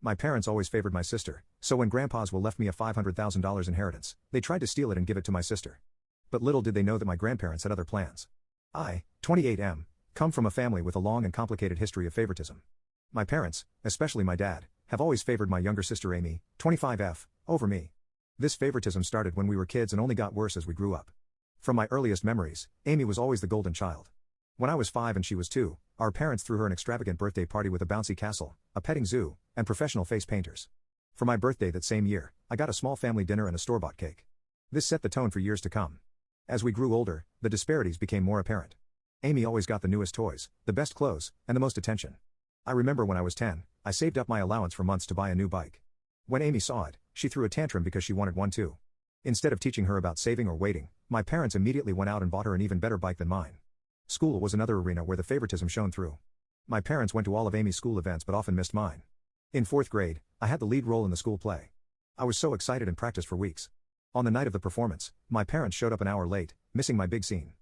My parents always favored my sister, so when Grandpa's will left me a $500,000 inheritance, they tried to steal it and give it to my sister. But little did they know that my grandparents had other plans. I, 28M, come from a family with a long and complicated history of favoritism. My parents, especially my dad, have always favored my younger sister Amy, 25F, over me. This favoritism started when we were kids and only got worse as we grew up. From my earliest memories, Amy was always the golden child. When I was 5 and she was 2, our parents threw her an extravagant birthday party with a bouncy castle, a petting zoo, and professional face painters. For my birthday that same year, I got a small family dinner and a store-bought cake. This set the tone for years to come. As we grew older, the disparities became more apparent. Amy always got the newest toys, the best clothes, and the most attention. I remember when I was 10, I saved up my allowance for months to buy a new bike. When Amy saw it, she threw a tantrum because she wanted one too. Instead of teaching her about saving or waiting, my parents immediately went out and bought her an even better bike than mine. School was another arena where the favoritism shone through. My parents went to all of Amy's school events but often missed mine. In 4th grade, I had the lead role in the school play. I was so excited and practiced for weeks. On the night of the performance, my parents showed up an hour late, missing my big scene.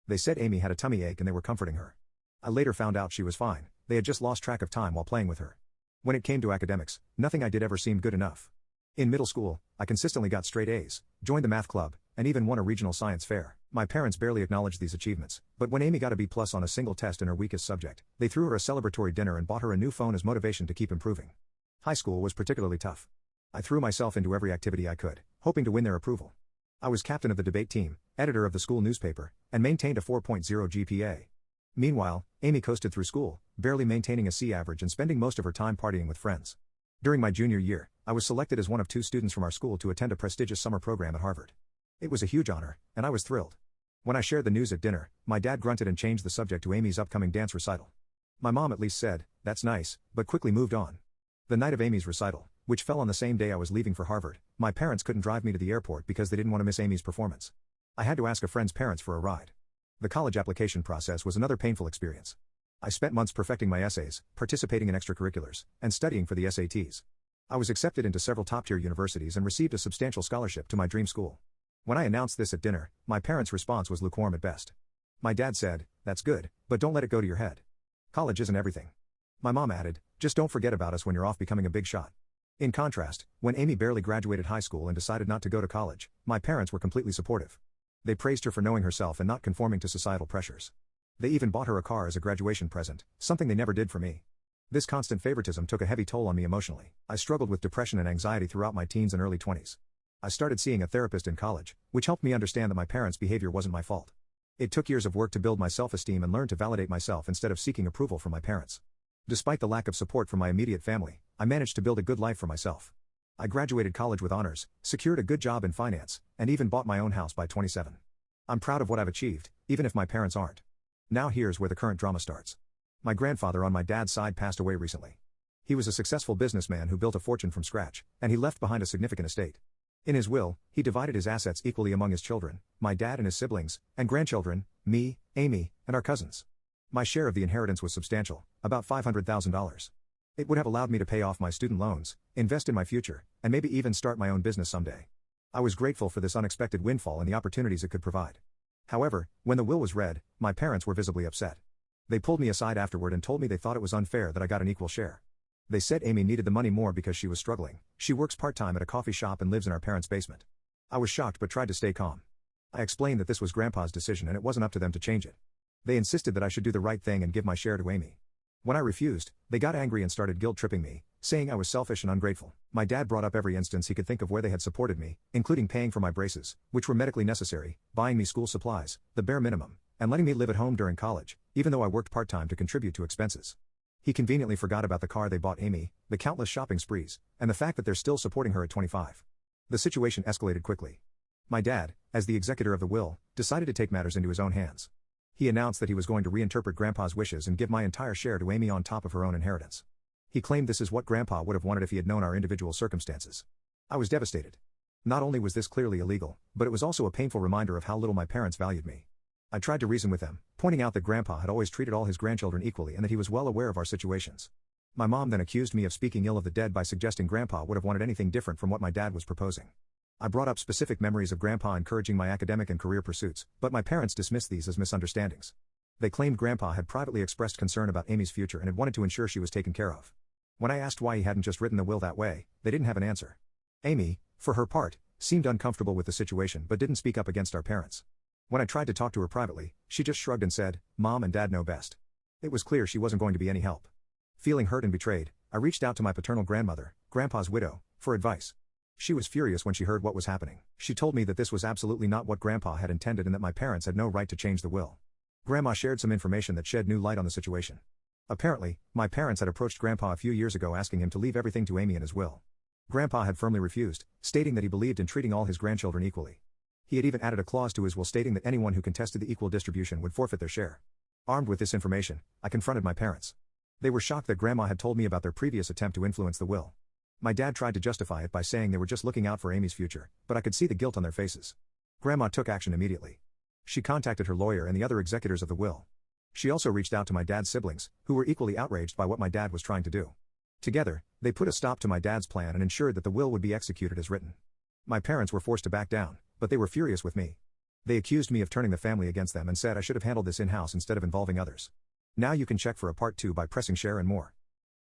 They said Amy had a tummy ache and they were comforting her. I later found out she was fine, they had just lost track of time while playing with her. When it came to academics, nothing I did ever seemed good enough. In middle school, I consistently got straight A's, joined the math club, and even won a regional science fair. My parents barely acknowledged these achievements, but when Amy got a B+ on a single test in her weakest subject, they threw her a celebratory dinner and bought her a new phone as motivation to keep improving. High school was particularly tough. I threw myself into every activity I could, hoping to win their approval. I was captain of the debate team, editor of the school newspaper, and maintained a 4.0 GPA. Meanwhile, Amy coasted through school, barely maintaining a C average and spending most of her time partying with friends. During my junior year, I was selected as one of 2 students from our school to attend a prestigious summer program at Harvard. It was a huge honor, and I was thrilled. When I shared the news at dinner, my dad grunted and changed the subject to Amy's upcoming dance recital. My mom at least said, "That's nice," but quickly moved on. The night of Amy's recital, which fell on the same day I was leaving for Harvard, my parents couldn't drive me to the airport because they didn't want to miss Amy's performance. I had to ask a friend's parents for a ride. The college application process was another painful experience. I spent months perfecting my essays, participating in extracurriculars, and studying for the SATs. I was accepted into several top-tier universities and received a substantial scholarship to my dream school. When I announced this at dinner, my parents' response was lukewarm at best. My dad said, "That's good, but don't let it go to your head. College isn't everything." My mom added, "Just don't forget about us when you're off becoming a big shot." In contrast, when Amy barely graduated high school and decided not to go to college, my parents were completely supportive. They praised her for knowing herself and not conforming to societal pressures. They even bought her a car as a graduation present, something they never did for me. This constant favoritism took a heavy toll on me emotionally. I struggled with depression and anxiety throughout my teens and early 20s. I started seeing a therapist in college, which helped me understand that my parents' behavior wasn't my fault. It took years of work to build my self-esteem and learn to validate myself instead of seeking approval from my parents. Despite the lack of support from my immediate family, I managed to build a good life for myself. I graduated college with honors, secured a good job in finance, and even bought my own house by 27. I'm proud of what I've achieved, even if my parents aren't. Now here's where the current drama starts. My grandfather on my dad's side passed away recently. He was a successful businessman who built a fortune from scratch, and he left behind a significant estate. In his will, he divided his assets equally among his children, my dad and his siblings, and grandchildren, me, Amy, and our cousins. My share of the inheritance was substantial, about $500,000. It would have allowed me to pay off my student loans, invest in my future, and maybe even start my own business someday. I was grateful for this unexpected windfall and the opportunities it could provide. However, when the will was read, my parents were visibly upset. They pulled me aside afterward and told me they thought it was unfair that I got an equal share. They said Amy needed the money more because she was struggling. She works part-time at a coffee shop and lives in our parents' basement. I was shocked but tried to stay calm. I explained that this was Grandpa's decision and it wasn't up to them to change it. They insisted that I should do the right thing and give my share to Amy. When I refused, they got angry and started guilt-tripping me, saying I was selfish and ungrateful. My dad brought up every instance he could think of where they had supported me, including paying for my braces, which were medically necessary, buying me school supplies, the bare minimum, and letting me live at home during college, even though I worked part-time to contribute to expenses. He conveniently forgot about the car they bought Amy, the countless shopping sprees, and the fact that they're still supporting her at 25. The situation escalated quickly. My dad, as the executor of the will, decided to take matters into his own hands. He announced that he was going to reinterpret Grandpa's wishes and give my entire share to Amy on top of her own inheritance. He claimed this is what Grandpa would have wanted if he had known our individual circumstances. I was devastated. Not only was this clearly illegal, but it was also a painful reminder of how little my parents valued me. I tried to reason with them, pointing out that Grandpa had always treated all his grandchildren equally and that he was well aware of our situations. My mom then accused me of speaking ill of the dead by suggesting Grandpa would have wanted anything different from what my dad was proposing. I brought up specific memories of Grandpa encouraging my academic and career pursuits, but my parents dismissed these as misunderstandings. They claimed Grandpa had privately expressed concern about Amy's future and had wanted to ensure she was taken care of. When I asked why he hadn't just written the will that way, they didn't have an answer. Amy, for her part, seemed uncomfortable with the situation but didn't speak up against our parents. When I tried to talk to her privately, she just shrugged and said, "Mom and Dad know best." It was clear she wasn't going to be any help. Feeling hurt and betrayed, I reached out to my paternal grandmother, Grandpa's widow, for advice. She was furious when she heard what was happening. She told me that this was absolutely not what Grandpa had intended and that my parents had no right to change the will. Grandma shared some information that shed new light on the situation. Apparently, my parents had approached Grandpa a few years ago asking him to leave everything to Amy in his will. Grandpa had firmly refused, stating that he believed in treating all his grandchildren equally. He had even added a clause to his will stating that anyone who contested the equal distribution would forfeit their share. Armed with this information, I confronted my parents. They were shocked that Grandma had told me about their previous attempt to influence the will. My dad tried to justify it by saying they were just looking out for Amy's future, but I could see the guilt on their faces. Grandma took action immediately. She contacted her lawyer and the other executors of the will. She also reached out to my dad's siblings, who were equally outraged by what my dad was trying to do. Together, they put a stop to my dad's plan and ensured that the will would be executed as written. My parents were forced to back down, but they were furious with me. They accused me of turning the family against them and said I should have handled this in-house instead of involving others. Now you can check for a part 2 by pressing share and more.